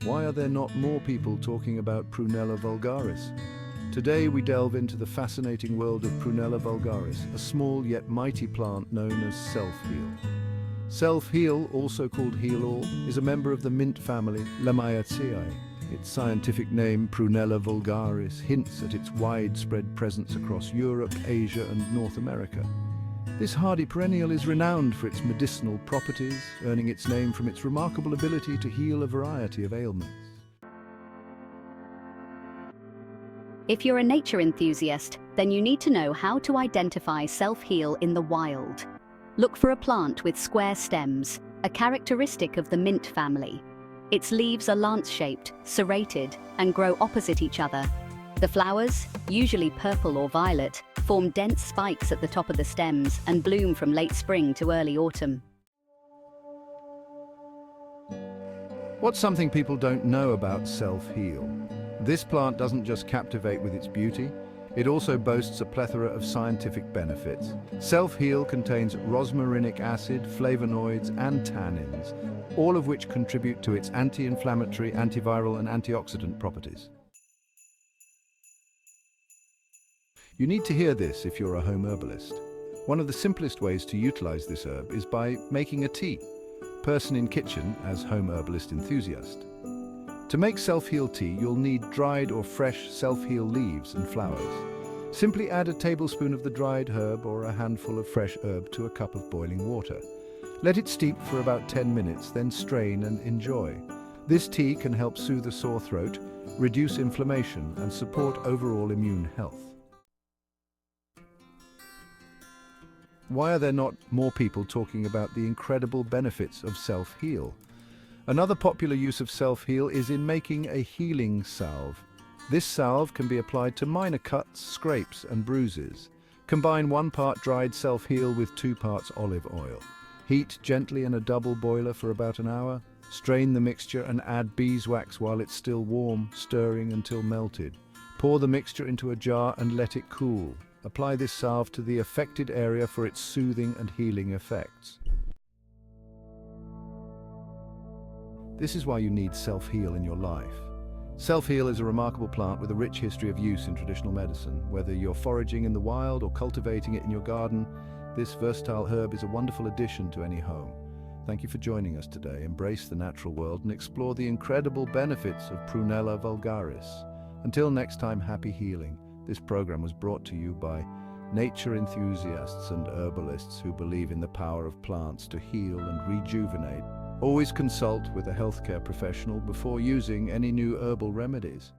Why are there not more people talking about Prunella vulgaris? Today we delve into the fascinating world of Prunella vulgaris, a small yet mighty plant known as self-heal. Self-heal, also called heal-all, is a member of the mint family Lamiaceae. Its scientific name, Prunella vulgaris, hints at its widespread presence across Europe, Asia and North America. This hardy perennial is renowned for its medicinal properties, earning its name from its remarkable ability to heal a variety of ailments. If you're a nature enthusiast, then you need to know how to identify self-heal in the wild. Look for a plant with square stems, a characteristic of the mint family. Its leaves are lance-shaped, serrated, and grow opposite each other. The flowers, usually purple or violet, form dense spikes at the top of the stems and bloom from late spring to early autumn. What's something people don't know about self-heal? This plant doesn't just captivate with its beauty, it also boasts a plethora of scientific benefits. Self-heal contains rosmarinic acid, flavonoids, and tannins, all of which contribute to its anti-inflammatory, antiviral, and antioxidant properties. You need to hear this if you're a home herbalist. One of the simplest ways to utilize this herb is by making a tea. Person in kitchen as home herbalist enthusiast. To make self-heal tea, you'll need dried or fresh self-heal leaves and flowers. Simply add a tablespoon of the dried herb or a handful of fresh herb to a cup of boiling water. Let it steep for about 10 minutes, then strain and enjoy. This tea can help soothe a sore throat, reduce inflammation, and support overall immune health. Why are there not more people talking about the incredible benefits of self-heal? Another popular use of self-heal is in making a healing salve. This salve can be applied to minor cuts, scrapes, and bruises. Combine 1 part dried self-heal with 2 parts olive oil. Heat gently in a double boiler for about an hour. Strain the mixture and add beeswax while it's still warm, stirring until melted. Pour the mixture into a jar and let it cool. Apply this salve to the affected area for its soothing and healing effects. This is why you need self-heal in your life. Self-heal is a remarkable plant with a rich history of use in traditional medicine. Whether you're foraging in the wild or cultivating it in your garden, this versatile herb is a wonderful addition to any home. Thank you for joining us today. Embrace the natural world and explore the incredible benefits of Prunella vulgaris. Until next time, happy healing. This program was brought to you by nature enthusiasts and herbalists who believe in the power of plants to heal and rejuvenate. Always consult with a healthcare professional before using any new herbal remedies.